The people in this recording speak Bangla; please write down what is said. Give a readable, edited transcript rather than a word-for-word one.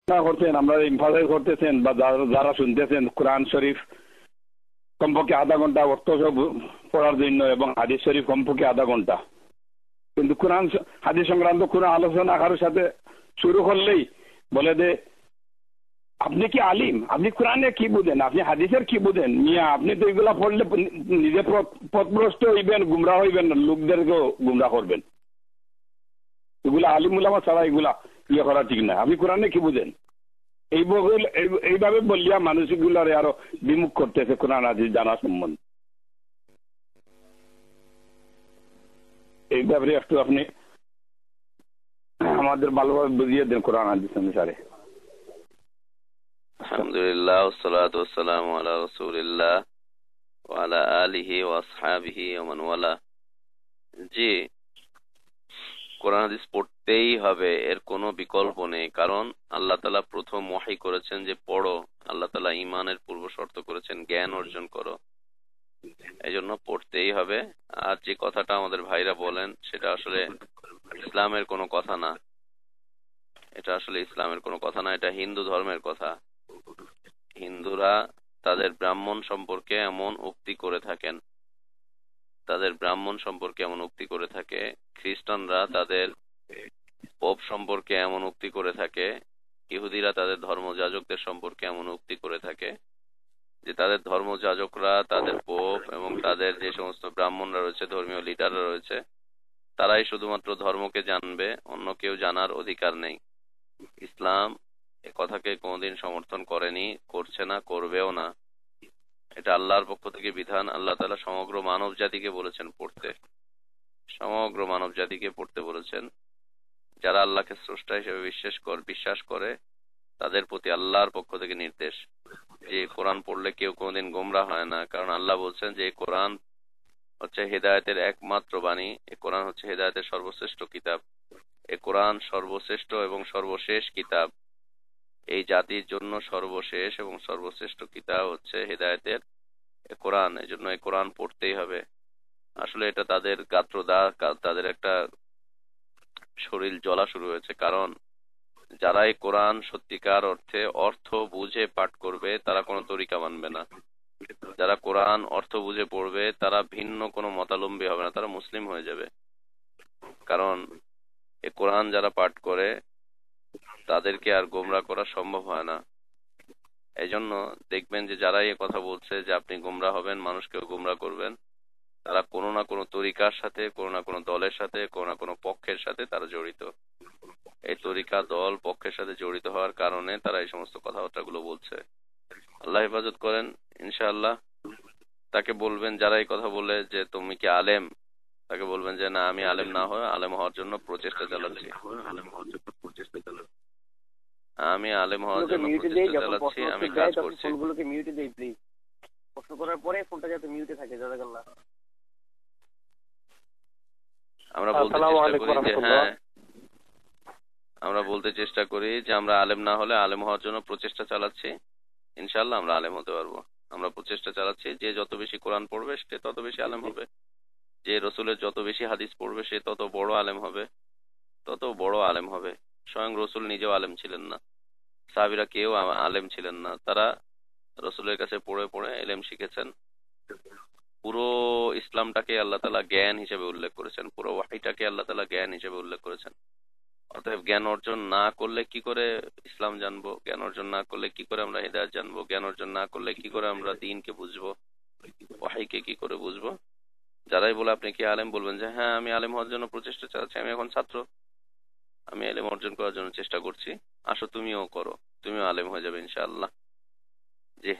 করছেন, আমরা ইমফাসাইজ করতেছেন বা যারা শুনতেছেন কোরআন শরীফ কমপক্ষে আধা ঘন্টা অর্থ সব পড়ার জন্য এবং হাদিস শরীফ কমপক্ষে আধা ঘন্টা, কিন্তু কোরআন হাদিস সংক্রান্ত কোনো আলোচনা কারোর সাথে শুরু করলেই বলে যে আপনি কি আলিম, আপনি কোরআনে কি বুঝেন, আপনি হাদিসের কি বুঝেন, মিয়া আপনি তো এগুলা পড়লে নিজে পথভ্রষ্ট হইবেন, গুমরা হইবেন, লোকদেরকেও গুমরা করবেন। এগুলা আলিম উলামা ছাড়া এগুলা ইয়ে করা ঠিক না। আপনি কোরআনে কি বুঝেন, এইভাবে বললিয়া মানুষগুলারে আরো বিমুখ করতেছে কোরআন হাদিস জানা সম্বন্ধে। এই ব্যাপারে একটু আপনি আমাদের ভালোভাবে বুঝিয়ে দেন কোরআন হাদিস অনুসারে। আলহামদুলিল্লাহ, ওয়াসসালাতু ওয়াসসালামু আলা রাসূলিল্লাহ ওয়া আলা আলিহি ওয়া আসহাবিহি ওয়া মান ওয়ালা। জি, কোরআন হাদিস পড়তেই হবে, এর কোনো বিকল্প নেই। কারণ আল্লাহ তাআলা প্রথম ওহী করেছেন যে পড়ো, আল্লাহ তাআলা ঈমানের পূর্ব শর্ত করেছেন জ্ঞান অর্জন করো, এই জন্য পড়তেই হবে। আর যে কথাটা আমাদের ভাইরা বলেন সেটা আসলে ইসলামের কোনো কথা না, এটা আসলে ইসলামের কোনো কথা না, এটা হিন্দু ধর্মের কথা। হিন্দুরা তাদের ব্রাহ্মণ সম্পর্কে এমন উক্তি করে থাকেন, খ্রিস্টানরা তাদের পোপ সম্পর্কে এমন উক্তি করে থাকে, ইহুদিরা তাদের ধর্মযাজকদের সম্পর্কে এমন উক্তি করে থাকে যে তাদের ধর্মযাজকরা, তাদের পোপ এবং তাদের যে সমস্ত ব্রাহ্মণরা রয়েছে, ধর্মীয় লিডাররা রয়েছে, তারাই শুধুমাত্র ধর্মকে জানবে, অন্য কেউ জানার অধিকার নেই। ইসলাম এ কথাকে কোনোদিন সমর্থন করেনি, করছে না, করবেও না। এটা আল্লাহর পক্ষ থেকে বিধান। আল্লাহ তাআলা সমগ্র মানব জাতিকে বলেছেন পড়তে, সমগ্র মানব জাতিকে পড়তে বলেছেন। যারা আল্লাহকে স্রষ্টা হিসেবে বিশ্বাস করে তাদের প্রতি আল্লাহর পক্ষ থেকে নির্দেশ যে কোরআন পড়লে কেউ কোনোদিন গোমরাহ হয় না। কারণ আল্লাহ বলছেন যে কোরআন হচ্ছে হেদায়েতের একমাত্র বাণী, এ কোরআন হচ্ছে হেদায়েতের সর্বশ্রেষ্ঠ কিতাব, এ কোরআন সর্বশ্রেষ্ঠ এবং সর্বশেষ কিতাব। এই জাতির জন্য সর্বশেষ এবং সর্বশ্রেষ্ঠ কিতাব হচ্ছে হেদায়েতের এ কোরআন। এই জন্য এই কোরআন পড়তেই হবে। আসলে এটা তাদের গাত্রদাহ, তাদের একটা শরীর জ্বলা শুরু হয়েছে। কারণ যারা এই কোরআন সত্যিকার অর্থে অর্থ বুঝে পাঠ করবে তারা কোনো তরিকা মানবে না। যারা কোরআন অর্থ বুঝে পড়বে তারা ভিন্ন কোনো মতাবলম্বী হবে না, তারা মুসলিম হয়ে যাবে। কারণ এই কোরআন যারা পাঠ করে তাদেরকে আর গোমরা করা সম্ভব হয় না। এই জন্য দেখবেন যে যারা এই কথা বলছে যে আপনি গোমরা হবেন, মানুষকেও গোমরা করবেন, তারা কোনো না কোনো তরিকার সাথে, কোনো না কোনো দলের সাথে, কোনো না কোনো পক্ষের সাথে তারা জড়িত। এই তরিকা, দল, পক্ষের সাথে জড়িত হওয়ার কারণে তারা এই সমস্ত কথাবার্তাগুলো বলছে। আল্লাহ হেফাজত করেন ইনশাআল্লাহ। তাকে বলবেন, যারা এই কথা বলে যে তুমি কি আলেম, তাকে বলবেন যে না, আমি আলেম না হয়ে আলেম হওয়ার জন্য প্রচেষ্টা চালাচ্ছি, আমি আলেম হওয়ার জন্য প্রচেষ্টা চালাচ্ছি, আমি কাজ করছি। ফোনগুলোকে মিউটে দেই প্লিজ, প্রশ্ন করার পরে ফোনটা যাতে মিউটে থাকে। জাযাকাল্লাহ। আমরা বলতে চেষ্টা করি যে হ্যাঁ, আমরা বলতে চেষ্টা করি যে আমরা আলেম না হলে আলেম হওয়ার জন্য প্রচেষ্টা চালাচ্ছি। ইনশাআল্লাহ আমরা আলেম হতে পারবো। আমরা প্রচেষ্টা চালাচ্ছি, যে যত বেশি কোরআন পড়বে সে তত বেশি আলেম হবে, যে রসুলের যত বেশি হাদিস পড়বে সে তত বড় আলেম হবে। স্বয়ং রসুল নিজেও আলেম ছিলেন না, সাহাবীরা কেউ আলেম ছিলেন না, তারা রসুলের কাছে পড়ে পড়ে ইলম শিখেছেন। পুরো ইসলামটাকে আল্লাহ তাআলা জ্ঞান হিসেবে উল্লেখ করেছেন, পুরো ওয়াহিটাকে আল্লাহ তাআলা জ্ঞান হিসেবে উল্লেখ করেছেন। অতএব জ্ঞান অর্জন না করলে কি করে ইসলাম জানবো? জ্ঞান অর্জন না করলে কি করে আমরা হিদায়াত জানবো? জ্ঞান অর্জন না করলে কি করে আমরা দ্বীনকে বুঝবো, ওয়াহিকে কি করে বুঝবো? যারাই বলে আপনি কি আলেম, বলবেন যে হ্যাঁ আমি আলেম হওয়ার জন্য প্রচেষ্টা চালাচ্ছি, আমি এখন ছাত্র, আমি ইলম অর্জন করার জন্য চেষ্টা করছি, আসো তুমিও করো, তুমিও আলেম হয়ে যাবে ইনশাআল্লাহ। জি।